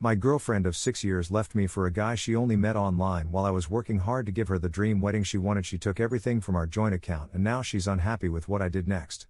My girlfriend of 6 years left me for a guy she only met online while I was working hard to give her the dream wedding she wanted. She took everything from our joint account and now she's unhappy with what I did next.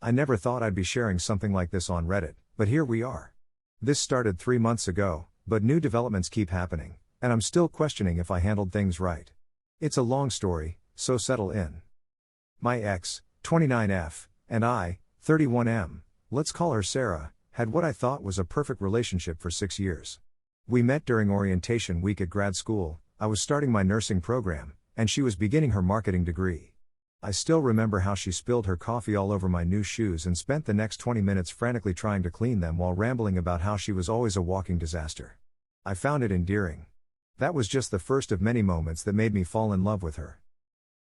I never thought I'd be sharing something like this on Reddit, but here we are. This started 3 months ago, but new developments keep happening, and I'm still questioning if I handled things right. It's a long story, so settle in. My ex, 29F, and I, 31M, let's call her Sarah, had what I thought was a perfect relationship for 6 years. We met during orientation week at grad school. I was starting my nursing program, and she was beginning her marketing degree. I still remember how she spilled her coffee all over my new shoes and spent the next 20 minutes frantically trying to clean them while rambling about how she was always a walking disaster. I found it endearing. That was just the first of many moments that made me fall in love with her.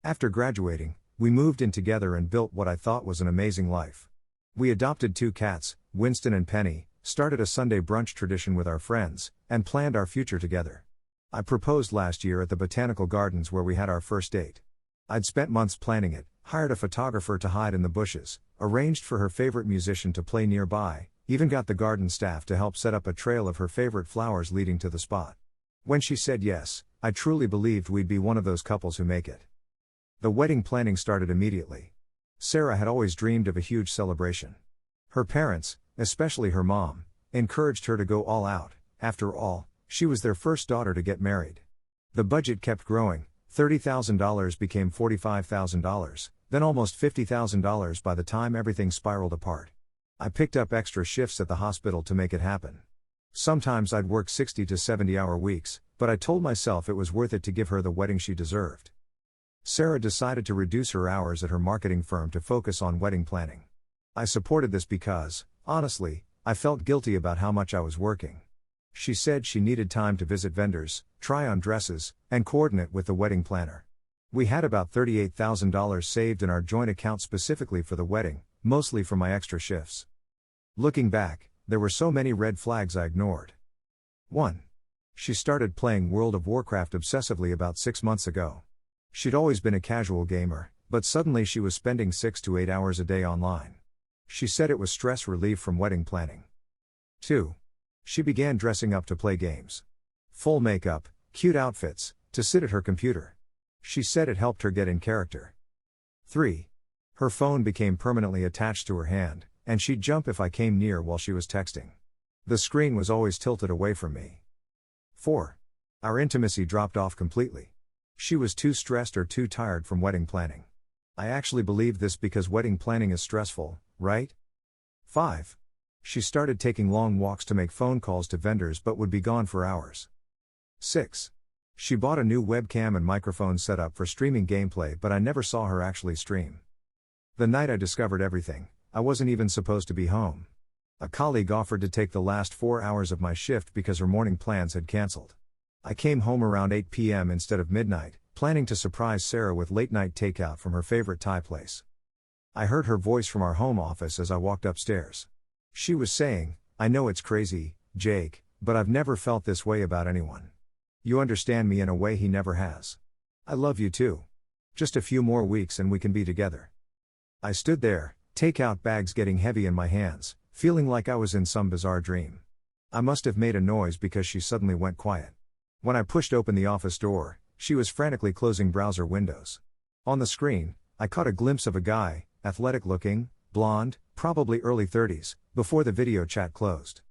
After graduating, we moved in together and built what I thought was an amazing life. We adopted 2 cats, Winston and Penny, started a Sunday brunch tradition with our friends, and planned our future together. I proposed last year at the Botanical Gardens where we had our first date. I'd spent months planning it, hired a photographer to hide in the bushes, arranged for her favorite musician to play nearby, even got the garden staff to help set up a trail of her favorite flowers leading to the spot. When she said yes, I truly believed we'd be one of those couples who make it. The wedding planning started immediately. Sarah had always dreamed of a huge celebration. Her parents, especially her mom, encouraged her to go all out. After all, she was their first daughter to get married. The budget kept growing. $30,000 became $45,000, then almost $50,000 by the time everything spiraled apart. I picked up extra shifts at the hospital to make it happen. Sometimes I'd work 60 to 70-hour weeks, but I told myself it was worth it to give her the wedding she deserved. Sarah decided to reduce her hours at her marketing firm to focus on wedding planning. I supported this because, honestly, I felt guilty about how much I was working. She said she needed time to visit vendors, try on dresses, and coordinate with the wedding planner. We had about $38,000 saved in our joint account specifically for the wedding, mostly from my extra shifts. Looking back, there were so many red flags I ignored. 1. She started playing World of Warcraft obsessively about 6 months ago. She'd always been a casual gamer, but suddenly she was spending 6 to 8 hours a day online. She said it was stress relief from wedding planning. 2. She began dressing up to play games. Full makeup, cute outfits, to sit at her computer. She said it helped her get in character. 3. Her phone became permanently attached to her hand, and she'd jump if I came near while she was texting. The screen was always tilted away from me. 4. Our intimacy dropped off completely. She was too stressed or too tired from wedding planning. I actually believed this because wedding planning is stressful, right? 5. She started taking long walks to make phone calls to vendors but would be gone for hours. 6. She bought a new webcam and microphone setup for streaming gameplay, but I never saw her actually stream. The night I discovered everything, I wasn't even supposed to be home. A colleague offered to take the last 4 hours of my shift because her morning plans had cancelled. I came home around 8 p.m. instead of midnight, planning to surprise Sarah with late-night takeout from her favorite Thai place. I heard her voice from our home office as I walked upstairs. She was saying, "I know it's crazy, Jake, but I've never felt this way about anyone. You understand me in a way he never has. I love you too. Just a few more weeks and we can be together." I stood there, takeout bags getting heavy in my hands, feeling like I was in some bizarre dream. I must have made a noise because she suddenly went quiet. When I pushed open the office door, she was frantically closing browser windows. On the screen, I caught a glimpse of a guy, athletic looking, blonde, probably early 30s, before the video chat closed.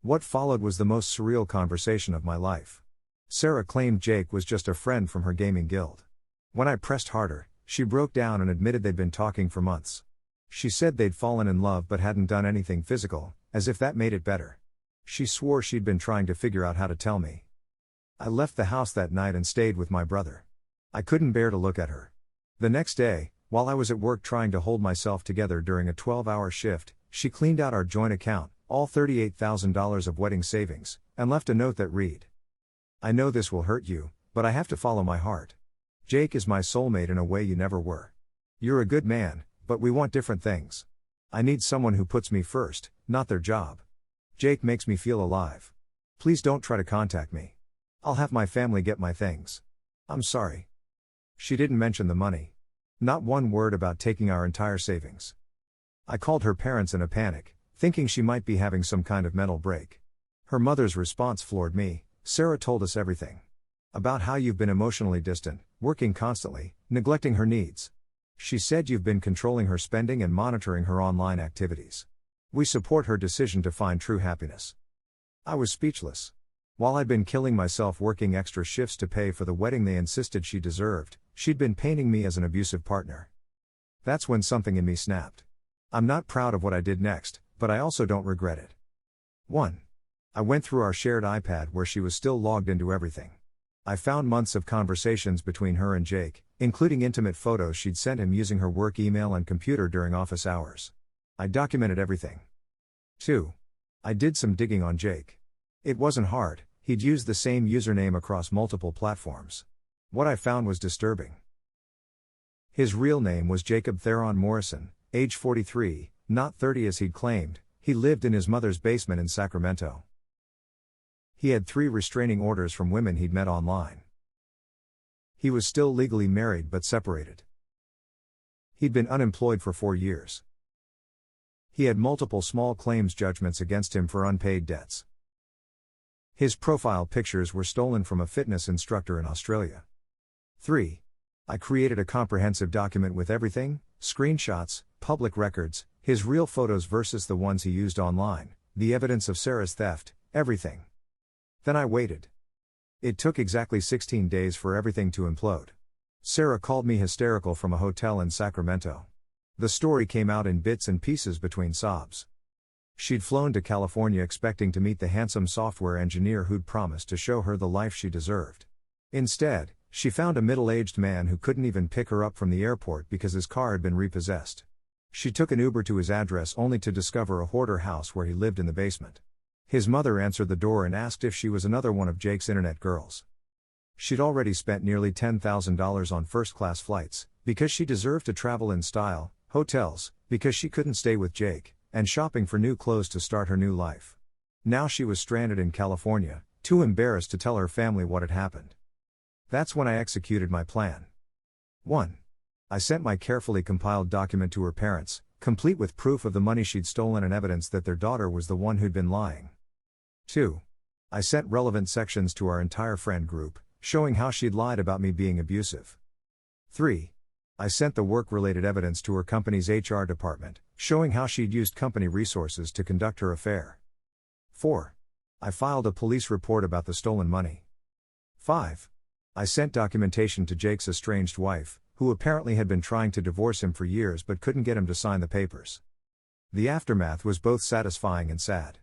What followed was the most surreal conversation of my life. Sarah claimed Jake was just a friend from her gaming guild. When I pressed harder, she broke down and admitted they'd been talking for months. She said they'd fallen in love but hadn't done anything physical, as if that made it better. She swore she'd been trying to figure out how to tell me. I left the house that night and stayed with my brother. I couldn't bear to look at her. The next day, while I was at work trying to hold myself together during a 12-hour shift, she cleaned out our joint account, all $38,000 of wedding savings, and left a note that read, "I know this will hurt you, but I have to follow my heart. Jake is my soulmate in a way you never were. You're a good man, but we want different things. I need someone who puts me first, not their job. Jake makes me feel alive. Please don't try to contact me. I'll have my family get my things. I'm sorry." She didn't mention the money. Not one word about taking our entire savings. I called her parents in a panic, thinking she might be having some kind of mental break. Her mother's response floored me. Sarah told us everything. About how you've been emotionally distant, working constantly, neglecting her needs. She said you've been controlling her spending and monitoring her online activities. We support her decision to find true happiness. I was speechless. While I'd been killing myself working extra shifts to pay for the wedding they insisted she deserved, she'd been painting me as an abusive partner. That's when something in me snapped. I'm not proud of what I did next, but I also don't regret it. 1. I went through our shared iPad where she was still logged into everything. I found months of conversations between her and Jake, including intimate photos she'd sent him using her work email and computer during office hours. I documented everything. 2. I did some digging on Jake. It wasn't hard, he'd used the same username across multiple platforms. What I found was disturbing. His real name was Jacob Theron Morrison, age 43, not 30 as he'd claimed. He lived in his mother's basement in Sacramento. He had 3 restraining orders from women he'd met online. He was still legally married but separated. He'd been unemployed for 4 years. He had multiple small claims judgments against him for unpaid debts. His profile pictures were stolen from a fitness instructor in Australia. 3. I created a comprehensive document with everything: screenshots, public records, his real photos versus the ones he used online, the evidence of Sarah's theft, everything. Then I waited. It took exactly 16 days for everything to implode. Sarah called me hysterical from a hotel in Sacramento. The story came out in bits and pieces between sobs. She'd flown to California expecting to meet the handsome software engineer who'd promised to show her the life she deserved. Instead, she found a middle-aged man who couldn't even pick her up from the airport because his car had been repossessed. She took an Uber to his address only to discover a hoarder house where he lived in the basement. His mother answered the door and asked if she was another one of Jake's internet girls. She'd already spent nearly $10,000 on first-class flights, because she deserved to travel in style, hotels, because she couldn't stay with Jake, and shopping for new clothes to start her new life. Now she was stranded in California, too embarrassed to tell her family what had happened. That's when I executed my plan. 1. I sent my carefully compiled document to her parents, complete with proof of the money she'd stolen and evidence that their daughter was the one who'd been lying. 2. I sent relevant sections to our entire friend group, showing how she'd lied about me being abusive. 3. I sent the work-related evidence to her company's HR department, showing how she'd used company resources to conduct her affair. 4. I filed a police report about the stolen money. 5. I sent documentation to Jake's estranged wife, who apparently had been trying to divorce him for years but couldn't get him to sign the papers. The aftermath was both satisfying and sad.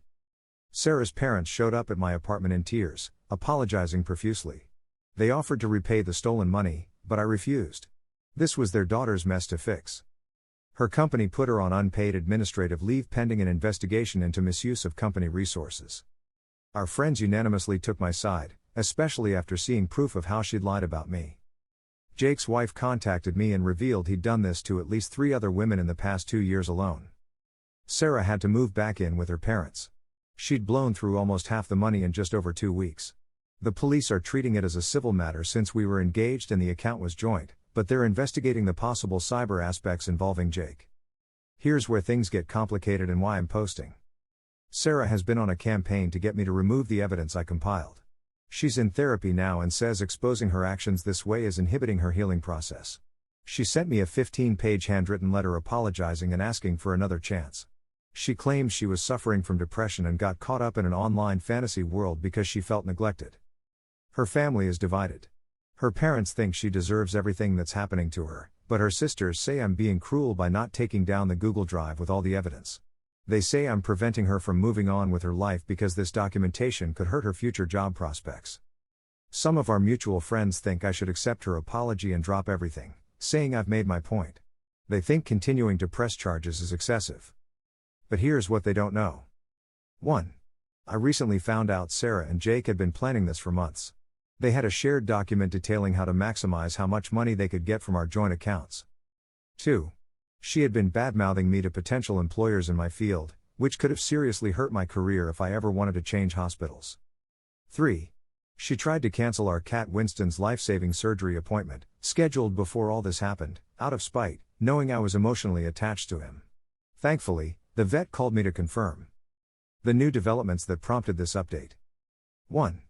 Sarah's parents showed up at my apartment in tears, apologizing profusely. They offered to repay the stolen money, but I refused. This was their daughter's mess to fix. Her company put her on unpaid administrative leave pending an investigation into misuse of company resources. Our friends unanimously took my side, especially after seeing proof of how she'd lied about me. Jake's wife contacted me and revealed he'd done this to at least 3 other women in the past 2 years alone. Sarah had to move back in with her parents. She'd blown through almost half the money in just over 2 weeks. The police are treating it as a civil matter since we were engaged and the account was joint, but they're investigating the possible cyber aspects involving Jake. Here's where things get complicated and why I'm posting. Sarah has been on a campaign to get me to remove the evidence I compiled. She's in therapy now and says exposing her actions this way is inhibiting her healing process. She sent me a 15-page handwritten letter apologizing and asking for another chance. She claims she was suffering from depression and got caught up in an online fantasy world because she felt neglected. Her family is divided. Her parents think she deserves everything that's happening to her, but her sisters say I'm being cruel by not taking down the Google Drive with all the evidence. They say I'm preventing her from moving on with her life because this documentation could hurt her future job prospects. Some of our mutual friends think I should accept her apology and drop everything, saying I've made my point. They think continuing to press charges is excessive. But here's what they don't know. 1. I recently found out Sarah and Jake had been planning this for months. They had a shared document detailing how to maximize how much money they could get from our joint accounts. 2. She had been bad-mouthing me to potential employers in my field, which could have seriously hurt my career if I ever wanted to change hospitals. 3. She tried to cancel our cat Winston's life-saving surgery appointment, scheduled before all this happened, out of spite, knowing I was emotionally attached to him. Thankfully, the vet called me to confirm. The new developments that prompted this update. 1.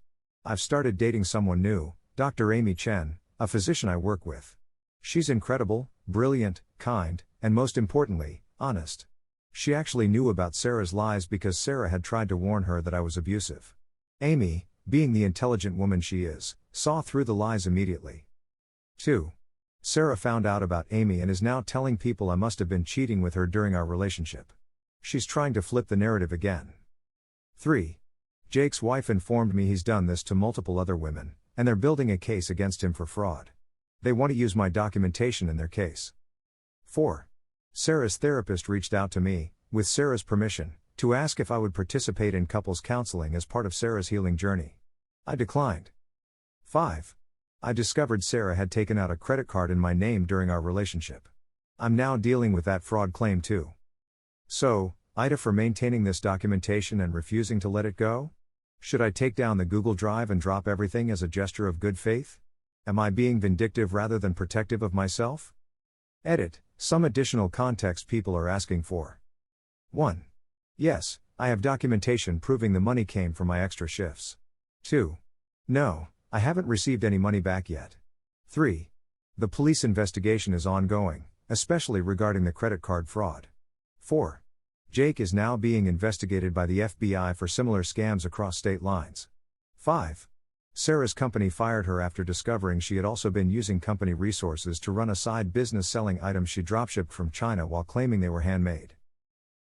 I've started dating someone new, Dr. Amy Chen, a physician I work with. She's incredible, brilliant, kind, and most importantly, honest. She actually knew about Sarah's lies because Sarah had tried to warn her that I was abusive. Amy, being the intelligent woman she is, saw through the lies immediately. 2. Sarah found out about Amy and is now telling people I must have been cheating with her during our relationship. She's trying to flip the narrative again. 3. Jake's wife informed me he's done this to multiple other women, and they're building a case against him for fraud. They want to use my documentation in their case. 4. Sarah's therapist reached out to me, with Sarah's permission, to ask if I would participate in couples counseling as part of Sarah's healing journey. I declined. 5. I discovered Sarah had taken out a credit card in my name during our relationship. I'm now dealing with that fraud claim too. So, AITA for maintaining this documentation and refusing to let it go? Should I take down the Google Drive and drop everything as a gesture of good faith? Am I being vindictive rather than protective of myself? Edit. Some additional context people are asking for. 1. Yes, I have documentation proving the money came from my extra shifts. 2. No, I haven't received any money back yet. 3. The police investigation is ongoing, especially regarding the credit card fraud. 4. Jake is now being investigated by the FBI for similar scams across state lines. 5. Sarah's company fired her after discovering she had also been using company resources to run a side business selling items she dropshipped from China while claiming they were handmade.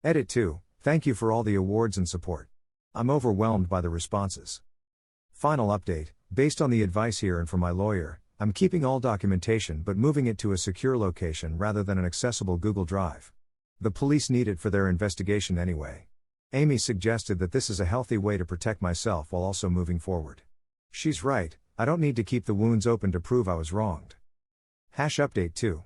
Edit 2. Thank you for all the awards and support. I'm overwhelmed by the responses. Final update, based on the advice here and from my lawyer, I'm keeping all documentation but moving it to a secure location rather than an accessible Google Drive. The police need it for their investigation anyway. Amy suggested that this is a healthy way to protect myself while also moving forward. She's right, I don't need to keep the wounds open to prove I was wronged. Update 2.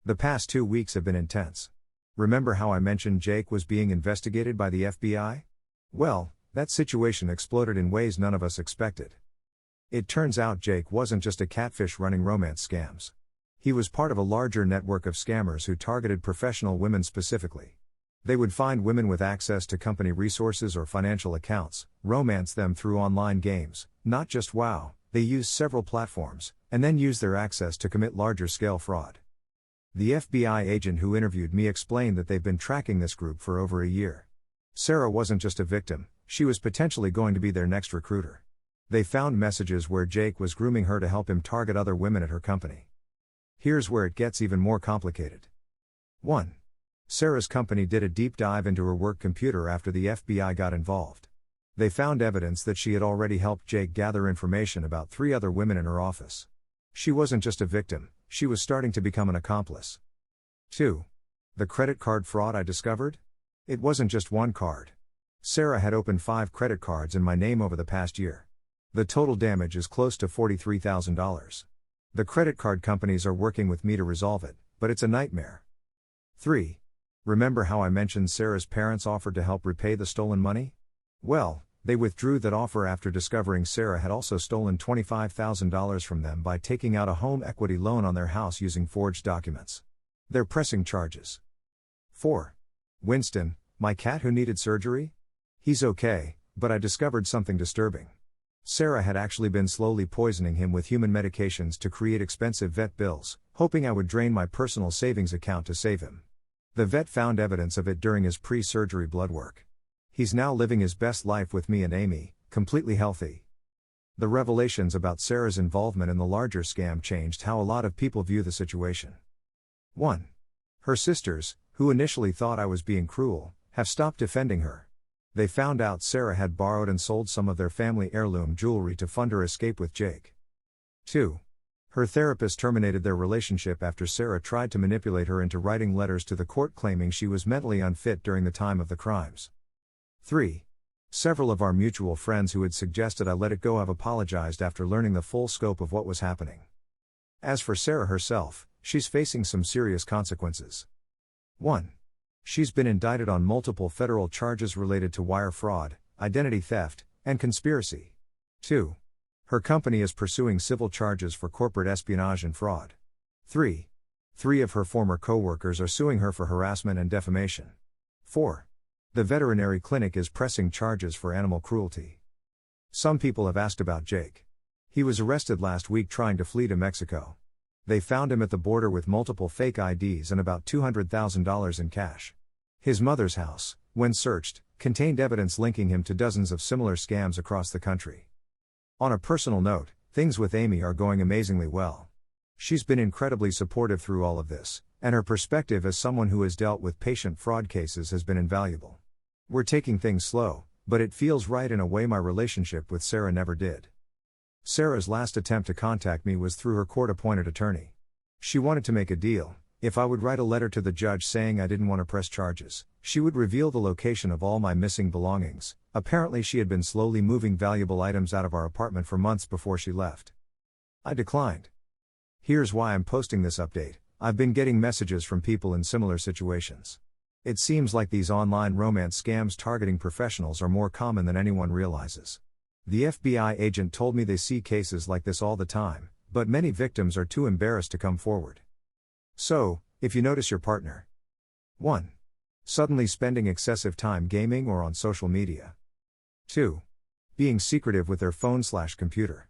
The past 2 weeks have been intense. Remember how I mentioned Jake was being investigated by the FBI? Well, that situation exploded in ways none of us expected. It turns out Jake wasn't just a catfish running romance scams. He was part of a larger network of scammers who targeted professional women specifically. They would find women with access to company resources or financial accounts, romance them through online games, not just WoW, they used several platforms, and then use their access to commit larger-scale fraud. The FBI agent who interviewed me explained that they've been tracking this group for over a year. Sarah wasn't just a victim, she was potentially going to be their next recruiter. They found messages where Jake was grooming her to help him target other women at her company. Here's where it gets even more complicated. 1. Sarah's company did a deep dive into her work computer after the FBI got involved. They found evidence that she had already helped Jake gather information about 3 other women in her office. She wasn't just a victim, she was starting to become an accomplice. 2. The credit card fraud I discovered? It wasn't just one card. Sarah had opened 5 credit cards in my name over the past year. The total damage is close to $43,000. The credit card companies are working with me to resolve it, but it's a nightmare. 3. Remember how I mentioned Sarah's parents offered to help repay the stolen money? Well, they withdrew that offer after discovering Sarah had also stolen $25,000 from them by taking out a home equity loan on their house using forged documents. They're pressing charges. 4. Winston, my cat who needed surgery? He's okay, but I discovered something disturbing. Sarah had actually been slowly poisoning him with human medications to create expensive vet bills, hoping I would drain my personal savings account to save him. The vet found evidence of it during his pre-surgery blood work. He's now living his best life with me and Amy, completely healthy. The revelations about Sarah's involvement in the larger scam changed how a lot of people view the situation. 1. Her sisters, who initially thought I was being cruel, have stopped defending her. They found out Sarah had borrowed and sold some of their family heirloom jewelry to fund her escape with Jake. 2. Her therapist terminated their relationship after Sarah tried to manipulate her into writing letters to the court claiming she was mentally unfit during the time of the crimes. 3. Several of our mutual friends who had suggested I let it go have apologized after learning the full scope of what was happening. As for Sarah herself, she's facing some serious consequences. 1. She's been indicted on multiple federal charges related to wire fraud, identity theft, and conspiracy. 2. Her company is pursuing civil charges for corporate espionage and fraud. 3. 3 of her former co-workers are suing her for harassment and defamation. 4. The veterinary clinic is pressing charges for animal cruelty. Some people have asked about Jake. He was arrested last week trying to flee to Mexico. They found him at the border with multiple fake IDs and about $200,000 in cash. His mother's house, when searched, contained evidence linking him to dozens of similar scams across the country. On a personal note, things with Amy are going amazingly well. She's been incredibly supportive through all of this, and her perspective as someone who has dealt with patient fraud cases has been invaluable. We're taking things slow, but it feels right in a way my relationship with Sarah never did. Sarah's last attempt to contact me was through her court-appointed attorney. She wanted to make a deal. If I would write a letter to the judge saying I didn't want to press charges, she would reveal the location of all my missing belongings. Apparently she had been slowly moving valuable items out of our apartment for months before she left. I declined. Here's why I'm posting this update. I've been getting messages from people in similar situations. It seems like these online romance scams targeting professionals are more common than anyone realizes. The FBI agent told me they see cases like this all the time, but many victims are too embarrassed to come forward. So, if you notice your partner 1. Suddenly spending excessive time gaming or on social media. 2. Being secretive with their phone/computer.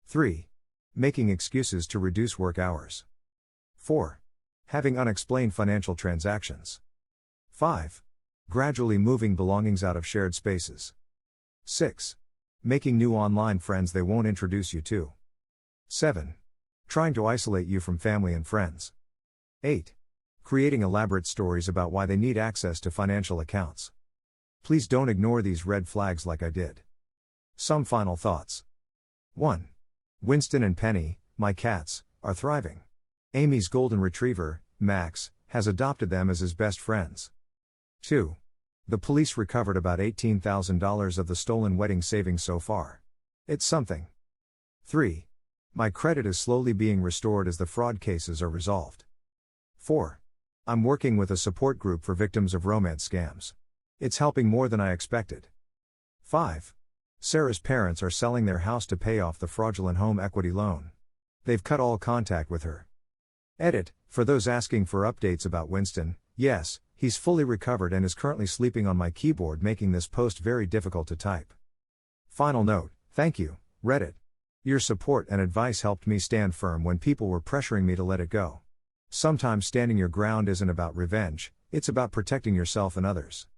3. Making excuses to reduce work hours. 4. Having unexplained financial transactions. 5. Gradually moving belongings out of shared spaces. 6. Making new online friends they won't introduce you to. 7. Trying to isolate you from family and friends. 8. Creating elaborate stories about why they need access to financial accounts. Please don't ignore these red flags like I did. Some final thoughts. 1. Winston and Penny, my cats, are thriving. Amy's golden retriever, Max, has adopted them as his best friends. 2. The police recovered about $18,000 of the stolen wedding savings so far. It's something. 3. My credit is slowly being restored as the fraud cases are resolved. 4. I'm working with a support group for victims of romance scams. It's helping more than I expected. 5. Sarah's parents are selling their house to pay off the fraudulent home equity loan. They've cut all contact with her. Edit, for those asking for updates about Winston, yes, he's fully recovered and is currently sleeping on my keyboard, making this post very difficult to type. Final note, thank you, Reddit. Your support and advice helped me stand firm when people were pressuring me to let it go. Sometimes standing your ground isn't about revenge, it's about protecting yourself and others.